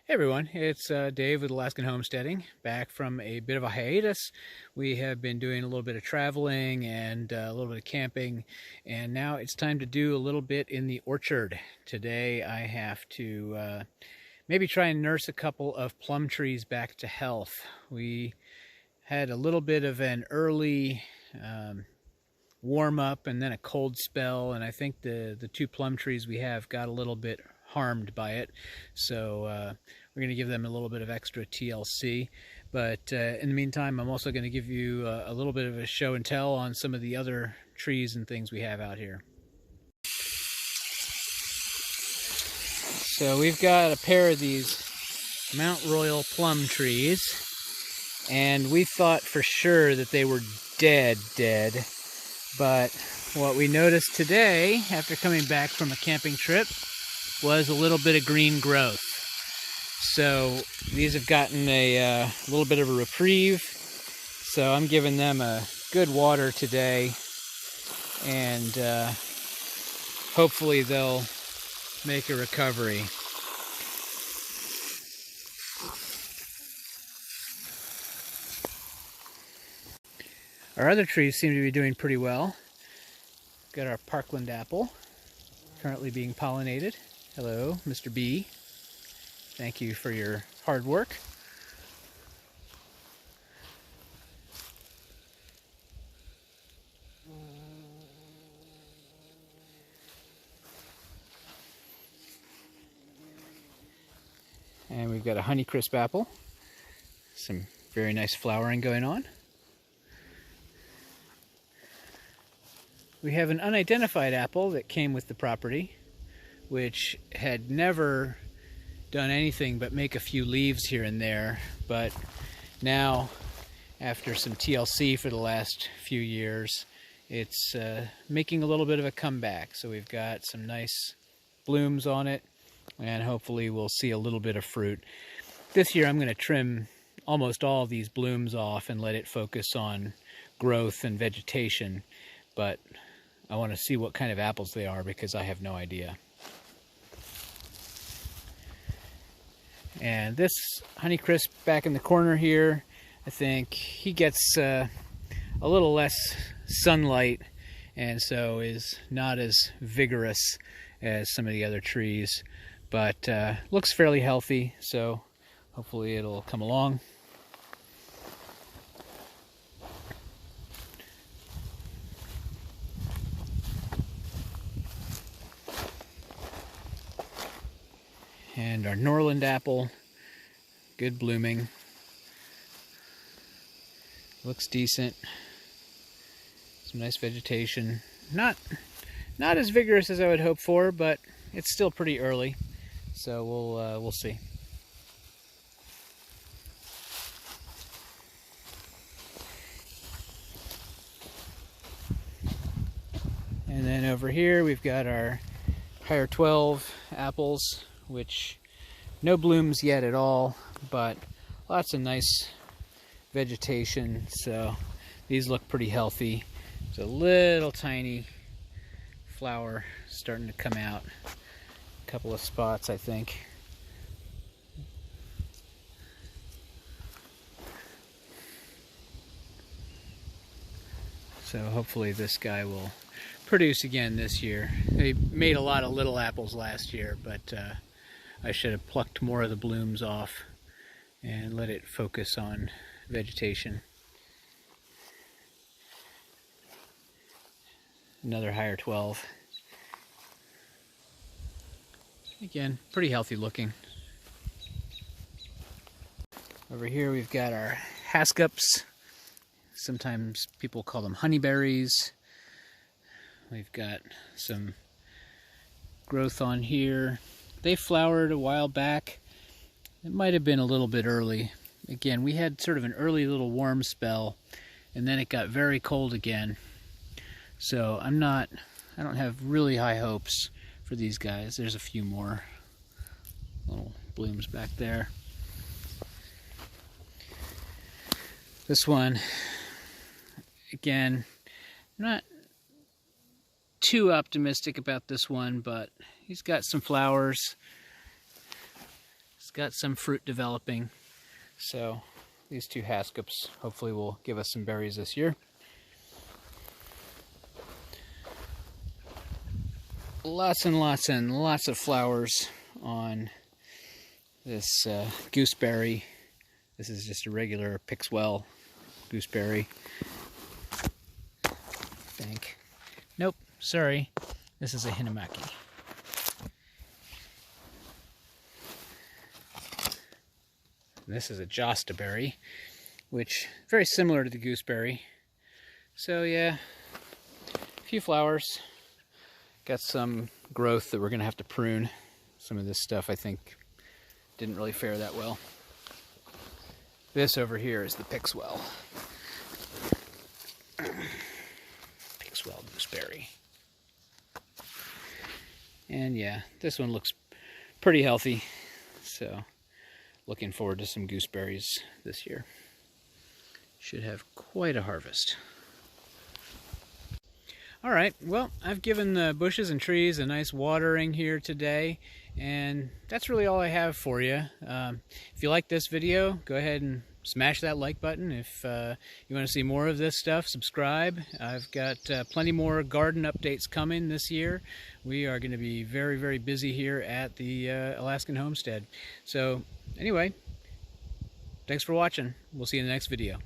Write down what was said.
Hey everyone, it's Dave with Alaskan Homesteading, back from a bit of a hiatus. We have been doing a little bit of traveling and a little bit of camping, and now it's time to do a little bit in the orchard. Today I have to maybe try and nurse a couple of plum trees back to health. We had a little bit of an early warm up and then a cold spell, and I think the two plum trees we have got a little bit harmed by it, so we're going to give them a little bit of extra TLC. But in the meantime, I'm also going to give you a little bit of a show and tell on some of the other trees and things we have out here. So we've got a pair of these Mount Royal plum trees, and we thought for sure that they were dead, but what we noticed today after coming back from a camping trip was a little bit of green growth. So these have gotten a little bit of a reprieve, so I'm giving them a good water today, and hopefully they'll make a recovery. Our other trees seem to be doing pretty well. Got our Parkland apple currently being pollinated. Hello, Mr. Bee. Thank you for your hard work. And we've got a Honeycrisp apple. Some very nice flowering going on. We have an unidentified apple that came with the property, which had never done anything but make a few leaves here and there, but now, after some TLC for the last few years, it's making a little bit of a comeback. So we've got some nice blooms on it, and hopefully we'll see a little bit of fruit. This year I'm going to trim almost all of these blooms off and let it focus on growth and vegetation, but I want to see what kind of apples they are because I have no idea. And this Honeycrisp back in the corner here, I think he gets a little less sunlight and so is not as vigorous as some of the other trees, but looks fairly healthy, so hopefully it'll come along. And our Norland apple, good blooming. Looks decent. Some nice vegetation. Not as vigorous as I would hope for, but it's still pretty early, so we'll see. And then over here we've got our higher 12 apples, which no blooms yet at all, but lots of nice vegetation, so these look pretty healthy. There's a little tiny flower starting to come out, a couple of spots I think. So hopefully this guy will produce again this year. They made a lot of little apples last year, but I should have plucked more of the blooms off and let it focus on vegetation. Another higher 12. Again, pretty healthy looking. Over here we've got our Hascups. Sometimes people call them honeyberries. We've got some growth on here. They flowered a while back. It might have been a little bit early. Again, we had sort of an early little warm spell, and then it got very cold again. So I don't have really high hopes for these guys. There's a few more little blooms back there. This one, again, not too optimistic about this one, but he's got some flowers. It's got some fruit developing. So these 2 hascops hopefully will give us some berries this year. Lots and lots of flowers on this gooseberry. This is just a regular Pixwell gooseberry, I think. Nope, sorry. This is a Hinamaki. This is a Josta berry, which very similar to the gooseberry. So yeah, a few flowers. Got some growth that we're going to have to prune. Some of this stuff I think didn't really fare that well. This over here is the Pixwell. Pixwell gooseberry. And yeah, this one looks pretty healthy. So looking forward to some gooseberries this year. Should have quite a harvest. Alright, well, I've given the bushes and trees a nice watering here today, and that's really all I have for you. If you like this video, go ahead and smash that like button. If you want to see more of this stuff, subscribe. I've got plenty more garden updates coming this year. We are going to be very, very busy here at the Alaskan homestead. So anyway, thanks for watching. We'll see you in the next video.